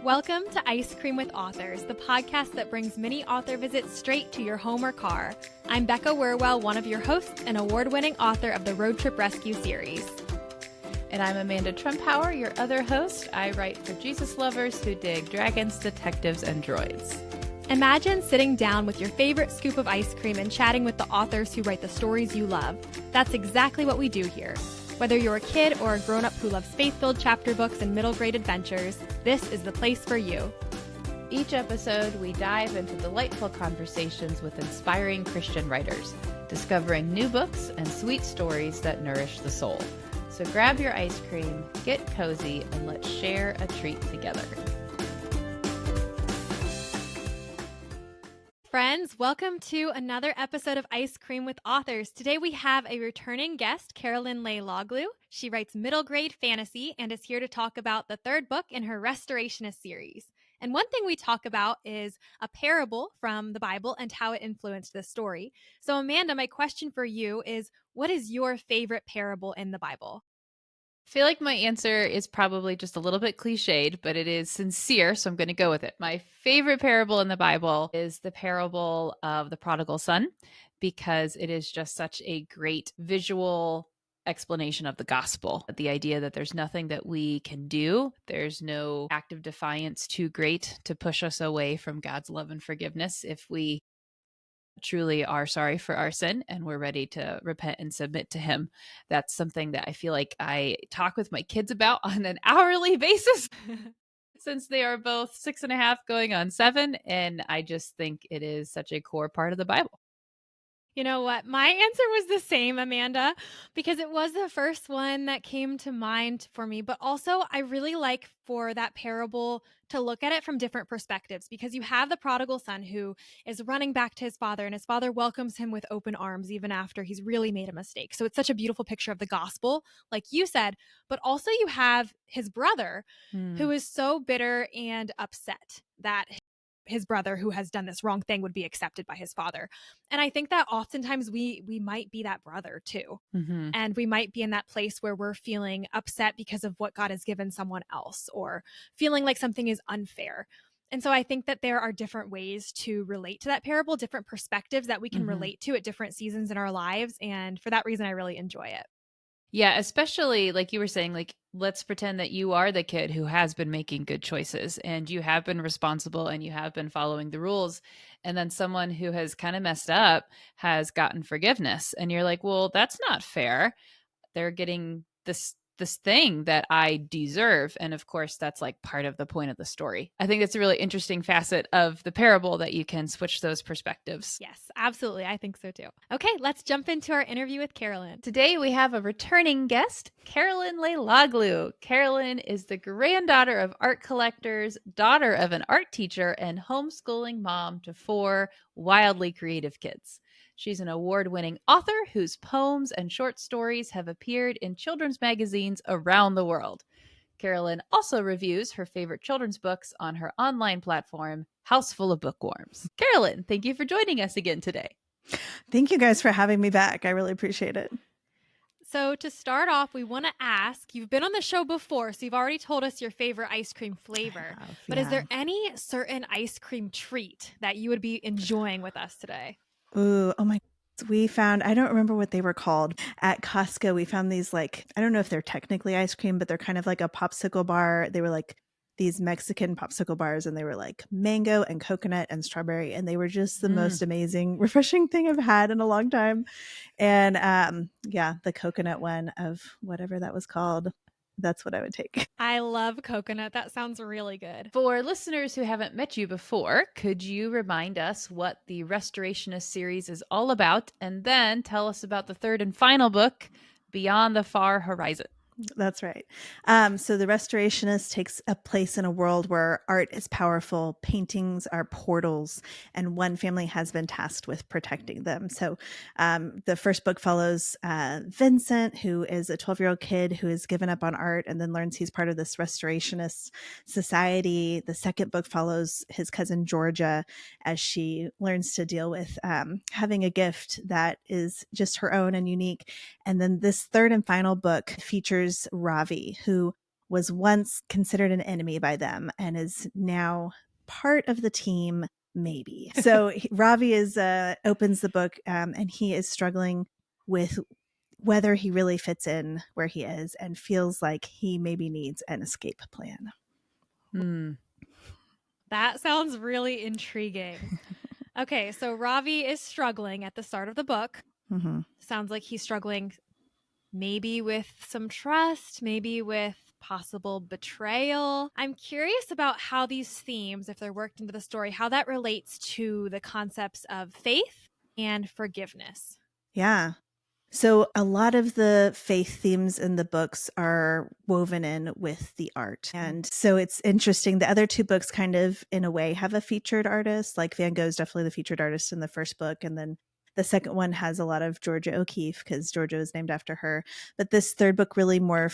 Welcome to Ice Cream with Authors, the podcast that brings mini author visits straight to your home or car. I'm Becca Werwell, one of your hosts and award-winning author of the Road Trip Rescue series. And I'm Amanda Trumpauer, your other host. I write for Jesus lovers who dig dragons, detectives, and droids. Imagine sitting down with your favorite scoop of ice cream and chatting with the authors who write the stories you love. That's exactly what we do here. Whether you're a kid or a grown-up who loves faith-filled chapter books and middle-grade adventures, this is the place for you. Each episode, we dive into delightful conversations with inspiring Christian writers, discovering new books and sweet stories that nourish the soul. So grab your ice cream, get cozy, and let's share a treat together. Friends, welcome to another episode of Ice Cream with Authors. Today we have a returning guest, Carolyn Leiloglou. She writes middle grade fantasy and is here to talk about the third book in her Restorationist series. And one thing we talk about is a parable from the Bible and how it influenced this story. So Amanda, my question for you is, what is your favorite parable in the Bible? I feel like my answer is probably just a little bit cliched, but it is sincere, so I'm going to go with it. My favorite parable in the Bible is the parable of the prodigal son, because it is just such a great visual explanation of the gospel. The idea that there's nothing that we can do, there's no act of defiance too great to push us away from God's love and forgiveness if we truly are sorry for our sin and we're ready to repent and submit to him. That's something that I feel like I talk with my kids about on an hourly basis since they are both 6.5 going on 7. And I just think it is such a core part of the Bible. You know what? My answer was the same, Amanda, because it was the first one that came to mind for me. But also, I really like for that parable to look at it from different perspectives, because you have the prodigal son who is running back to his father, and his father welcomes him with open arms even after he's really made a mistake. So it's such a beautiful picture of the gospel, like you said. But also you have his brother who is so bitter and upset that his brother who has done this wrong thing would be accepted by his father. And I think that oftentimes we might be that brother too. Mm-hmm. And we might be in that place where we're feeling upset because of what God has given someone else, or feeling like something is unfair. And so I think that there are different ways to relate to that parable, different perspectives that we can relate to at different seasons in our lives. And for that reason, I really enjoy it. Yeah, especially like you were saying, like, let's pretend that you are the kid who has been making good choices and you have been responsible and you have been following the rules. And then someone who has kind of messed up has gotten forgiveness. And you're like, well, that's not fair. They're getting this thing that I deserve. And of course, that's like part of the point of the story. I think that's a really interesting facet of the parable, that you can switch those perspectives. Yes, absolutely. I think so too. Okay, let's jump into our interview with Carolyn. Today we have a returning guest, Carolyn Leiloglou. Carolyn is the granddaughter of art collectors, daughter of an art teacher, and homeschooling mom to 4 wildly creative kids. She's an award-winning author whose poems and short stories have appeared in children's magazines around the world. Carolyn also reviews her favorite children's books on her online platform, House Full of Bookworms. Carolyn, thank you for joining us again today. Thank you guys for having me back. I really appreciate it. So to start off, we want to ask, you've been on the show before, so you've already told us your favorite ice cream flavor. But is there any certain ice cream treat that you would be enjoying with us today? Ooh, oh my. We found, I don't remember what they were called. At Costco, we found these, like, I don't know if they're technically ice cream, but they're kind of like a popsicle bar. They were like these Mexican popsicle bars, and they were like mango and coconut and strawberry. And they were just the most amazing, refreshing thing I've had in a long time. And yeah, the coconut one of whatever that was called. That's what I would take. I love coconut. That sounds really good. For listeners who haven't met you before, could you remind us what the Restorationist series is all about, and then tell us about the third and final book, Beyond the Far Horizon? That's right. So the Restorationist takes a place in a world where art is powerful, paintings are portals, and one family has been tasked with protecting them. So the first book follows Vincent, who is a 12-year-old kid who has given up on art and then learns he's part of this Restorationist society. The second book follows his cousin Georgia as she learns to deal with having a gift that is just her own and unique. And then this third and final book features Ravi, who was once considered an enemy by them and is now part of the team, maybe. So Ravi opens the book, and he is struggling with whether he really fits in where he is and feels like he maybe needs an escape plan. That sounds really intriguing. Okay, so Ravi is struggling at the start of the book. Mm-hmm. Sounds like he's struggling maybe with some trust, maybe with possible betrayal. I'm curious about how these themes, if they're worked into the story, how that relates to the concepts of faith and forgiveness. Yeah. So a lot of the faith themes in the books are woven in with the art. And so it's interesting. The other two books kind of, in a way, have a featured artist. Like Van Gogh's definitely the featured artist in the first book. And then the second one has a lot of Georgia O'Keeffe because Georgia is named after her. But this third book really more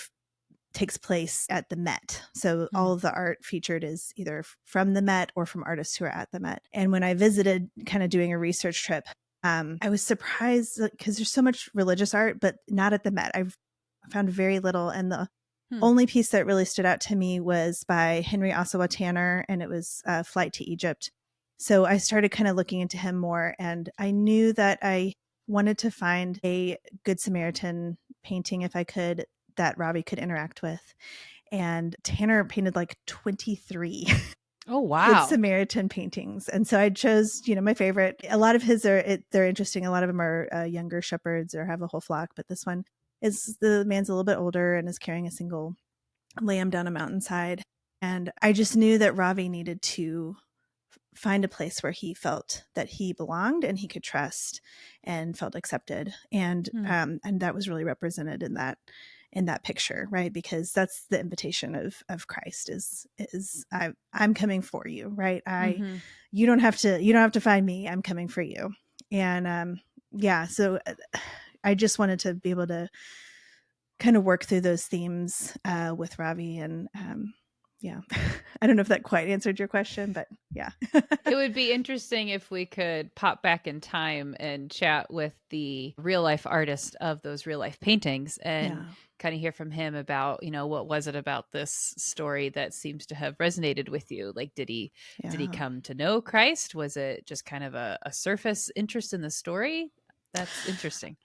takes place at the Met. So all of the art featured is either from the Met or from artists who are at the Met. And when I visited, kind of doing a research trip, I was surprised because there's so much religious art, but not at the Met. I've found very little. And the only piece that really stood out to me was by Henry Ossawa Tanner, and it was Flight to Egypt. So I started kind of looking into him more, and I knew that I wanted to find a Good Samaritan painting if I could, that Ravi could interact with. And Tanner painted like 23 Oh, wow. Good Samaritan paintings. And so I chose, my favorite. A lot of his they're interesting. A lot of them are younger shepherds or have a whole flock. But this one is, the man's a little bit older and is carrying a single lamb down a mountainside. And I just knew that Ravi needed to find a place where he felt that he belonged and he could trust and felt accepted. And that was really represented in that picture, right? Because that's the invitation of Christ is I'm coming for you, right? You don't have to find me. I'm coming for you. And so I just wanted to be able to kind of work through those themes with Ravi. And I don't know if that quite answered your question, but yeah. It would be interesting if we could pop back in time and chat with the real life artist of those real life paintings and kind of hear from him about, what was it about this story that seems to have resonated with you? Like, did he come to know Christ? Was it just kind of a surface interest in the story? That's interesting.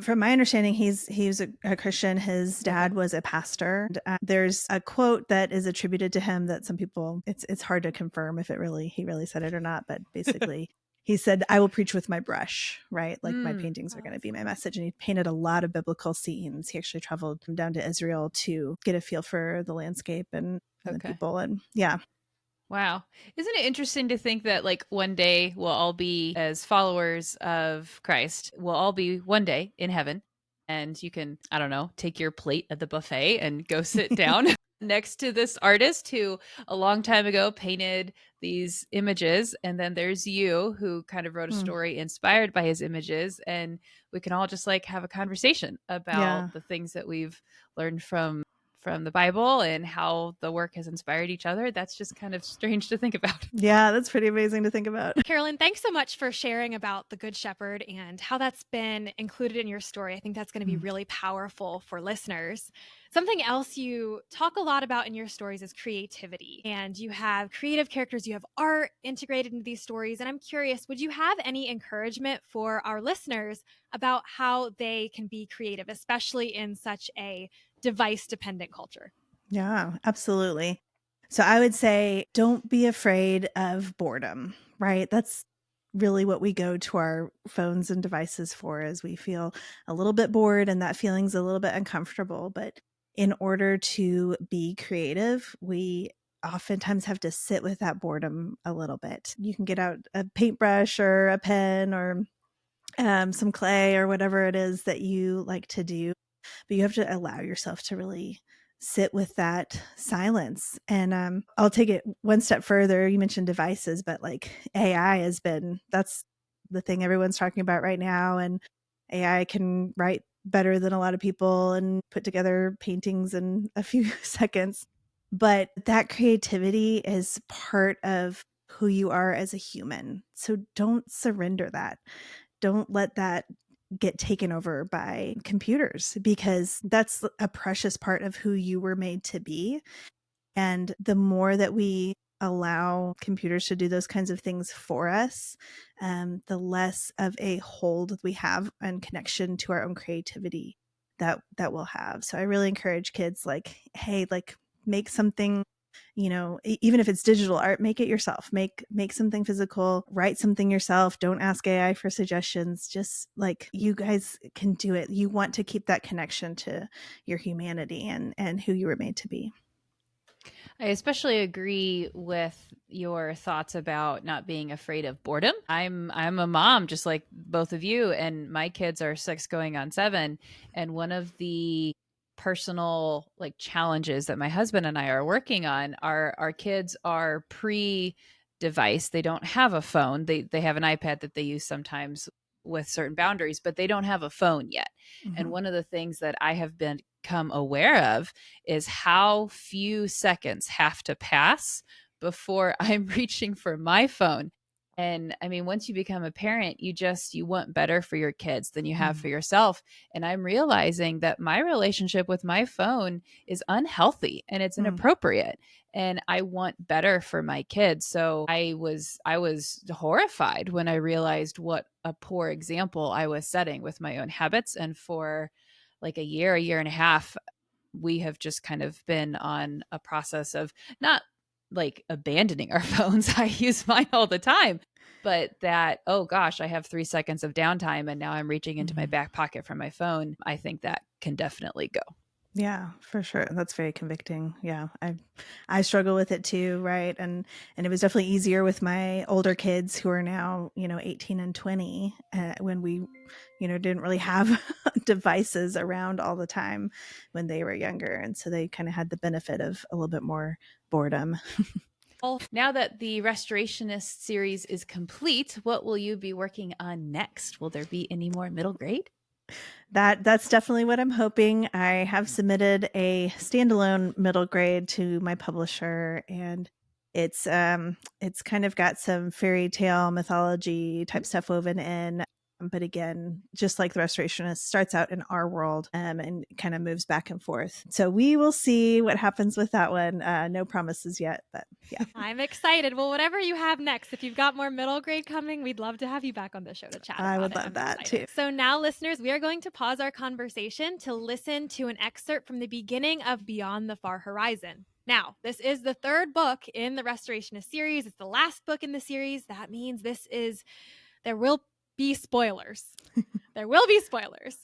From my understanding, he's a Christian. His dad was a pastor. There's a quote that is attributed to him that some people, it's hard to confirm if he really said it or not. But basically, he said, "I will preach with my brush," right? Like my paintings are going to be my message. And he painted a lot of biblical scenes. He actually traveled down to Israel to get a feel for the landscape and the people. And Wow. Isn't it interesting to think that like one day we'll all be, as followers of Christ, we'll all be one day in heaven, and you can, I don't know, take your plate at the buffet and go sit down next to this artist who a long time ago painted these images. And then there's you who kind of wrote a story inspired by his images. And we can all just like have a conversation about the things that we've learned from the Bible and how the work has inspired each other. That's just kind of strange to think about. Yeah, that's pretty amazing to think about. Carolyn, thanks so much for sharing about the Good Shepherd and how that's been included in your story. I think that's going to be really powerful for listeners. Something else you talk a lot about in your stories is creativity. And you have creative characters, you have art integrated into these stories. And I'm curious, would you have any encouragement for our listeners about how they can be creative, especially in such a device-dependent culture? Yeah, absolutely. So I would say don't be afraid of boredom, right? That's really what we go to our phones and devices for, is we feel a little bit bored and that feeling's a little bit uncomfortable. But in order to be creative, we oftentimes have to sit with that boredom a little bit. You can get out a paintbrush or a pen or some clay or whatever it is that you like to do, but you have to allow yourself to really sit with that silence. And I'll take it one step further. You mentioned devices, but like AI that's the thing everyone's talking about right now. And AI can write better than a lot of people and put together paintings in a few seconds. But that creativity is part of who you are as a human. So don't surrender that. Don't let that get taken over by computers, because that's a precious part of who you were made to be. And the more that we allow computers to do those kinds of things for us, the less of a hold we have and connection to our own creativity that we'll have. So I really encourage kids, like, hey, like, make something, even if it's digital art, make it yourself. Make something physical, write something yourself. Don't ask AI for suggestions. Just, like, you guys can do it. You want to keep that connection to your humanity and who you were made to be. I especially agree with your thoughts about not being afraid of boredom. I'm a mom just like both of you, and my kids are 6 going on 7, and one of the personal like challenges that my husband and I are working on are our kids are pre device. They don't have a phone. They have an iPad that they use sometimes with certain boundaries, but they don't have a phone yet. Mm-hmm. And one of the things that I have become aware of is how few seconds have to pass before I'm reaching for my phone. And I mean, once you become a parent, you want better for your kids than you have for yourself. And I'm realizing that my relationship with my phone is unhealthy and it's inappropriate. And I want better for my kids. So I was horrified when I realized what a poor example I was setting with my own habits. And for like a year and a half, we have just kind of been on a process of not like abandoning our phones. I use mine all the time, but that, oh gosh, I have 3 seconds of downtime and now I'm reaching into my back pocket for my phone. I think that can definitely go. Yeah, for sure. That's very convicting. Yeah. I struggle with it too, right? And it was definitely easier with my older kids who are now, 18 and 20, when we, didn't really have devices around all the time when they were younger. And so they kind of had the benefit of a little bit more boredom. Now that the Restorationist series is complete, what will you be working on next? Will there be any more middle grade? That's definitely what I'm hoping. I have submitted a standalone middle grade to my publisher, and it's kind of got some fairy tale mythology type stuff woven in. But again, just like the Restorationist, starts out in our world, and kind of moves back and forth. So we will see what happens with that one. No promises yet, but yeah. I'm excited. Well, whatever you have next, if you've got more middle grade coming, we'd love to have you back on the show to chat about it. I would love that too. So now, listeners, we are going to pause our conversation to listen to an excerpt from the beginning of Beyond the Far Horizon. Now, this is the 3rd book in the Restorationist series. It's the last book in the series. That means there will be spoilers. There will be spoilers.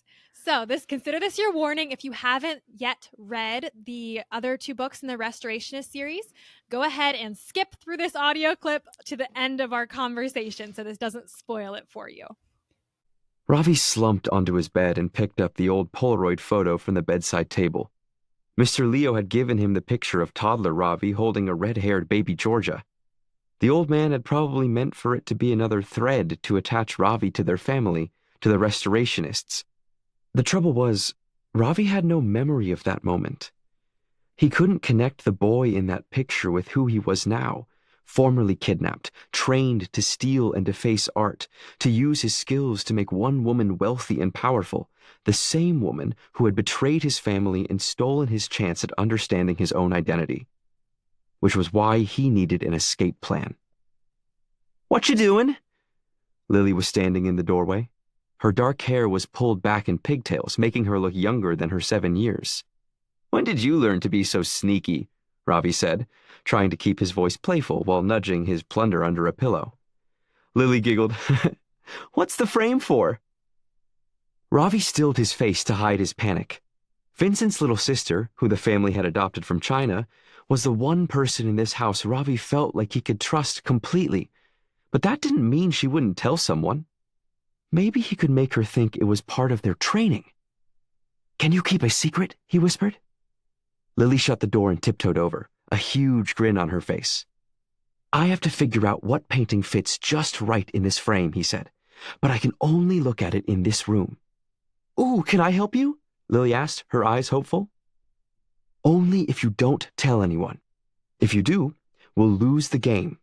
So consider this your warning. If you haven't yet read the other 2 books in the Restorationist series, go ahead and skip through this audio clip to the end of our conversation so this doesn't spoil it for you. Ravi slumped onto his bed and picked up the old Polaroid photo from the bedside table. Mr. Leo had given him the picture of toddler Ravi holding a red-haired baby Georgia. The old man had probably meant for it to be another thread to attach Ravi to their family, to the Restorationists. The trouble was, Ravi had no memory of that moment. He couldn't connect the boy in that picture with who he was now, formerly kidnapped, trained to steal and deface art, to use his skills to make one woman wealthy and powerful, the same woman who had betrayed his family and stolen his chance at understanding his own identity. Which was why he needed an escape plan. "What you doing?" Lily was standing in the doorway. Her dark hair was pulled back in pigtails, making her look younger than her 7 years. "When did you learn to be so sneaky?" Ravi said, trying to keep his voice playful while nudging his plunder under a pillow. Lily giggled. "What's the frame for?" Ravi stilled his face to hide his panic. Vincent's little sister, who the family had adopted from China, was the one person in this house Ravi felt like he could trust completely. But that didn't mean she wouldn't tell someone. Maybe he could make her think it was part of their training. "Can you keep a secret?" he whispered. Lily shut the door and tiptoed over, a huge grin on her face. "I have to figure out what painting fits just right in this frame," he said. "But I can only look at it in this room." "Ooh, can I help you?" Lily asked, her eyes hopeful. "Only if you don't tell anyone. If you do, we'll lose the game."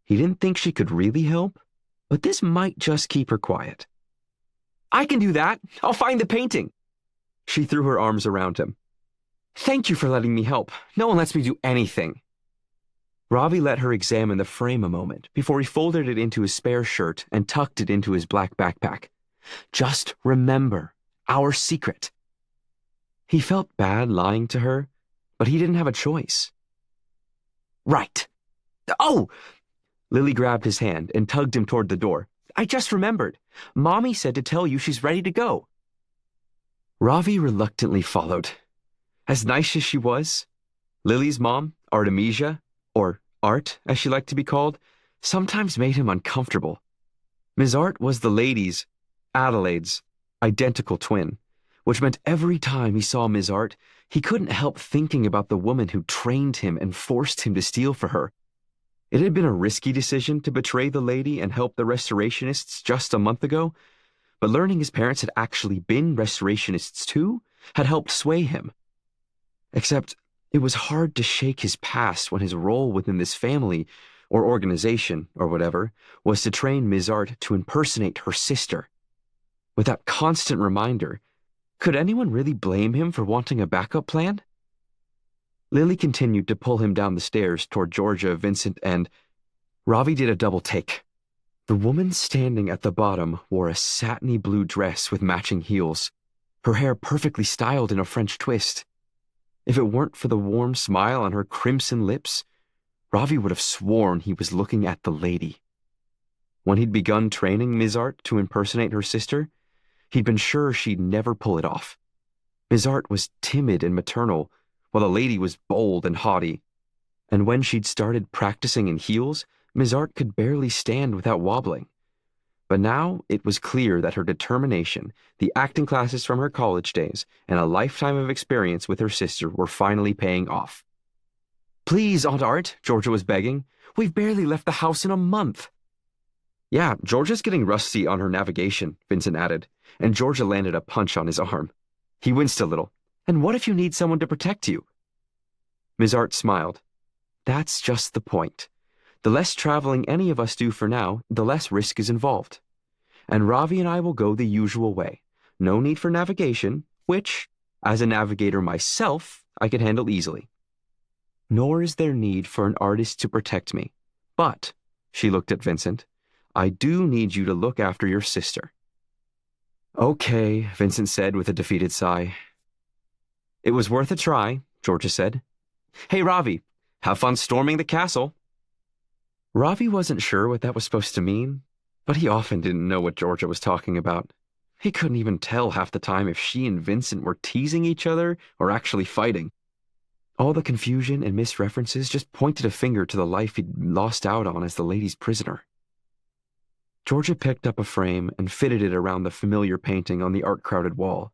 He didn't think she could really help, but this might just keep her quiet. I can do that. I'll find the painting. She threw her arms around him. Thank you for letting me help. No one lets me do anything. Ravi let her examine the frame a moment before he folded it into his spare shirt and tucked it into his black backpack. Just remember, our secret. He felt bad lying to her, but he didn't have a choice. Right. Oh! Lily grabbed his hand and tugged him toward the door. I just remembered. Mommy said to tell you she's ready to go. Ravi reluctantly followed. As nice as she was, Lily's mom, Artemisia, or Art as she liked to be called, sometimes made him uncomfortable. Ms. Art was the lady's, Adelaide's, identical twin, which meant every time he saw Ms. Art, he couldn't help thinking about the woman who trained him and forced him to steal for her. It had been a risky decision to betray the lady and help the restorationists just a month ago, but learning his parents had actually been restorationists too had helped sway him. Except it was hard to shake his past when his role within this family, or organization, or whatever, was to train Ms. Art to impersonate her sister. With that constant reminder, could anyone really blame him for wanting a backup plan? Lily continued to pull him down the stairs toward Georgia, Vincent, and Ravi did a double take. The woman standing at the bottom wore a satiny blue dress with matching heels, her hair perfectly styled in a French twist. If it weren't for the warm smile on her crimson lips, Ravi would have sworn he was looking at the lady. When he'd begun training Ms. Art to impersonate her sister, he'd been sure she'd never pull it off. Ms. Art was timid and maternal, while the lady was bold and haughty. And when she'd started practicing in heels, Ms. Art could barely stand without wobbling. But now it was clear that her determination, the acting classes from her college days, and a lifetime of experience with her sister were finally paying off. Please, Aunt Art, Georgia was begging. We've barely left the house in a month. Yeah, Georgia's getting rusty on her navigation, Vincent added, and Georgia landed a punch on his arm. He winced a little. And what if you need someone to protect you? Ms. Art smiled. That's just the point. The less traveling any of us do for now, the less risk is involved. And Ravi and I will go the usual way. No need for navigation, which, as a navigator myself, I could handle easily. Nor is there need for an artist to protect me. But, she looked at Vincent, I do need you to look after your sister. Okay, Vincent said with a defeated sigh. It was worth a try, Georgia said. Hey, Ravi, have fun storming the castle. Ravi wasn't sure what that was supposed to mean, but he often didn't know what Georgia was talking about. He couldn't even tell half the time if she and Vincent were teasing each other or actually fighting. All the confusion and misreferences just pointed a finger to the life he'd lost out on as the lady's prisoner. Georgia picked up a frame and fitted it around the familiar painting on the art-crowded wall,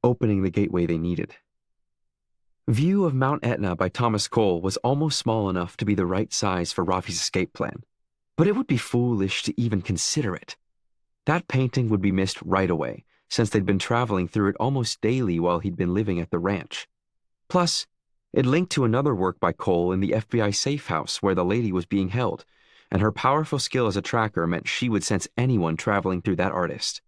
opening the gateway they needed. View of Mount Etna by Thomas Cole was almost small enough to be the right size for Ravi's escape plan, but it would be foolish to even consider it. That painting would be missed right away, since they'd been traveling through it almost daily while he'd been living at the ranch. Plus, it linked to another work by Cole in the FBI safe house where the lady was being held, and her powerful skill as a tracker meant she would sense anyone traveling through that artist.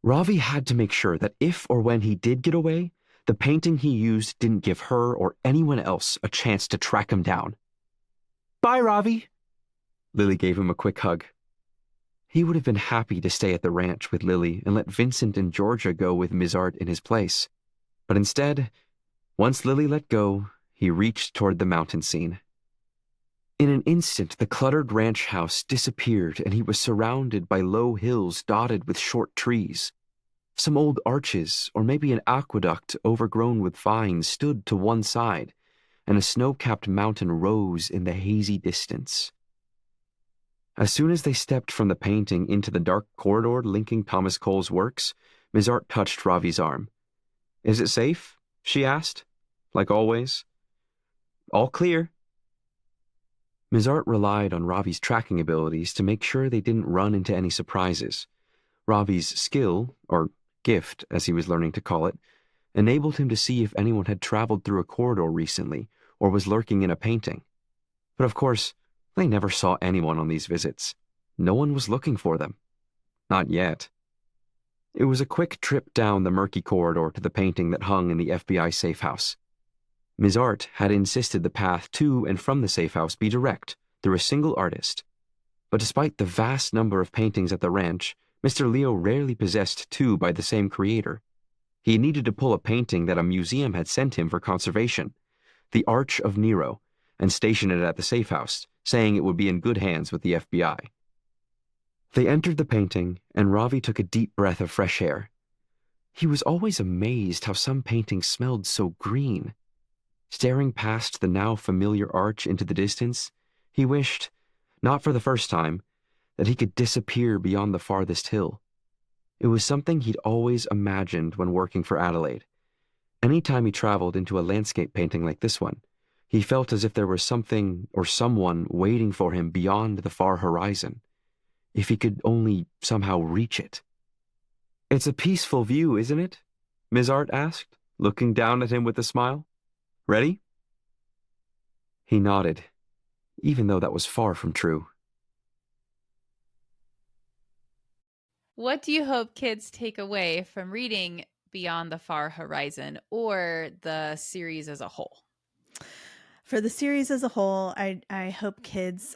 Ravi had to make sure that if or when he did get away, the painting he used didn't give her or anyone else a chance to track him down. Bye, Ravi. Lily gave him a quick hug. He would have been happy to stay at the ranch with Lily and let Vincent and Georgia go with Ms. Art in his place. But instead, once Lily let go, he reached toward the mountain scene. In an instant, the cluttered ranch house disappeared and he was surrounded by low hills dotted with short trees. Some old arches, or maybe an aqueduct overgrown with vines, stood to one side, and a snow-capped mountain rose in the hazy distance. As soon as they stepped from the painting into the dark corridor linking Thomas Cole's works, Ms. Art touched Ravi's arm. Is it safe? She asked. Like always. All clear. Ms. Art relied on Ravi's tracking abilities to make sure they didn't run into any surprises. Ravi's skill, or gift, as he was learning to call it, enabled him to see if anyone had traveled through a corridor recently or was lurking in a painting. But of course, they never saw anyone on these visits. No one was looking for them. Not yet. It was a quick trip down the murky corridor to the painting that hung in the FBI safe house. Ms. Art had insisted the path to and from the safe house be direct, through a single artist. But despite the vast number of paintings at the ranch, Mr. Leo rarely possessed two by the same creator. He needed to pull a painting that a museum had sent him for conservation, the Arch of Nero, and station it at the safe house, saying it would be in good hands with the FBI. They entered the painting, and Ravi took a deep breath of fresh air. He was always amazed how some paintings smelled so green. Staring past the now familiar arch into the distance, he wished, not for the first time, that he could disappear beyond the farthest hill. It was something he'd always imagined when working for Adelaide. Any time he traveled into a landscape painting like this one, he felt as if there was something or someone waiting for him beyond the far horizon, if he could only somehow reach it. "It's a peaceful view, isn't it?" Ms. Art asked, looking down at him with a smile. "Ready?" He nodded, even though that was far from true. What do you hope kids take away from reading Beyond the Far Horizon, or the series as a whole? For the series as a whole, I hope kids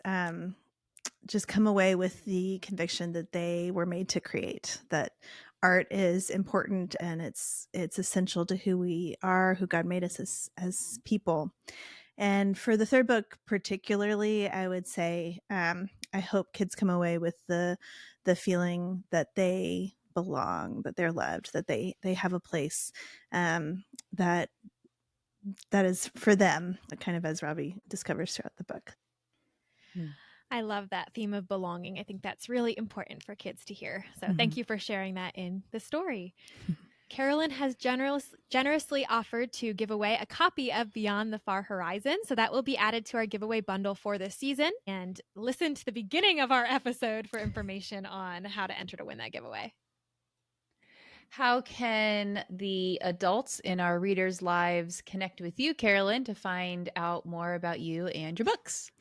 just come away with the conviction that they were made to create, that art is important and it's essential to who we are, who God made us as people. And for the third book particularly, I would say I hope kids come away with the feeling that they belong, that they're loved, that they have a place that is for them, kind of as Ravi discovers throughout the book. I love that theme of belonging. I think that's really important for kids to hear. So thank you for sharing that in the story. Carolyn has generously offered to give away a copy of Beyond the Far Horizon. So that will be added to our giveaway bundle for this season. And listen to the beginning of our episode for information on how to enter to win that giveaway. How can the adults in our readers' lives connect with you, Carolyn, to find out more about you and your books?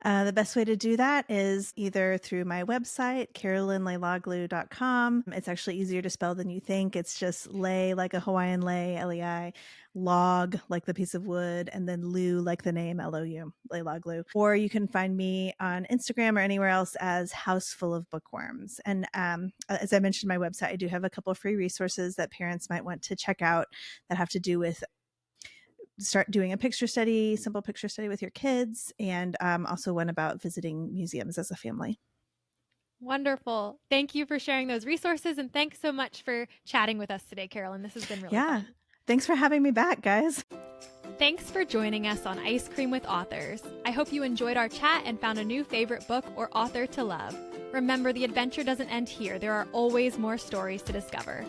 The best way to do that is either through my website, carolynleiloglou.com. It's actually easier to spell than you think. It's just lei, like a Hawaiian lei, L-E-I, log, like the piece of wood, and then lou, like the name, L-O-U, Leiloglou. Or you can find me on Instagram or anywhere else as House Full of Bookworms. And as I mentioned, my website, I do have a couple of free resources that parents might want to check out that have to do with start doing a picture study, simple picture study with your kids, and also one about visiting museums as a family. Wonderful. Thank you for sharing those resources, and thanks so much for chatting with us today, Carolyn. This has been really fun. Thanks for having me back, guys. Thanks for joining us on Ice Cream with Authors. I hope you enjoyed our chat and found a new favorite book or author to love. Remember, the adventure doesn't end here. There are always more stories to discover.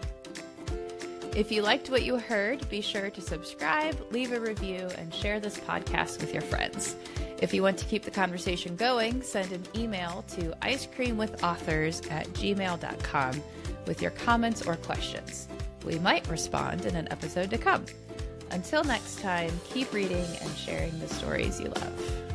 If you liked what you heard, be sure to subscribe, leave a review, and share this podcast with your friends. If you want to keep the conversation going, send an email to icecreamwithauthors@gmail.com with your comments or questions. We might respond in an episode to come. Until next time, keep reading and sharing the stories you love.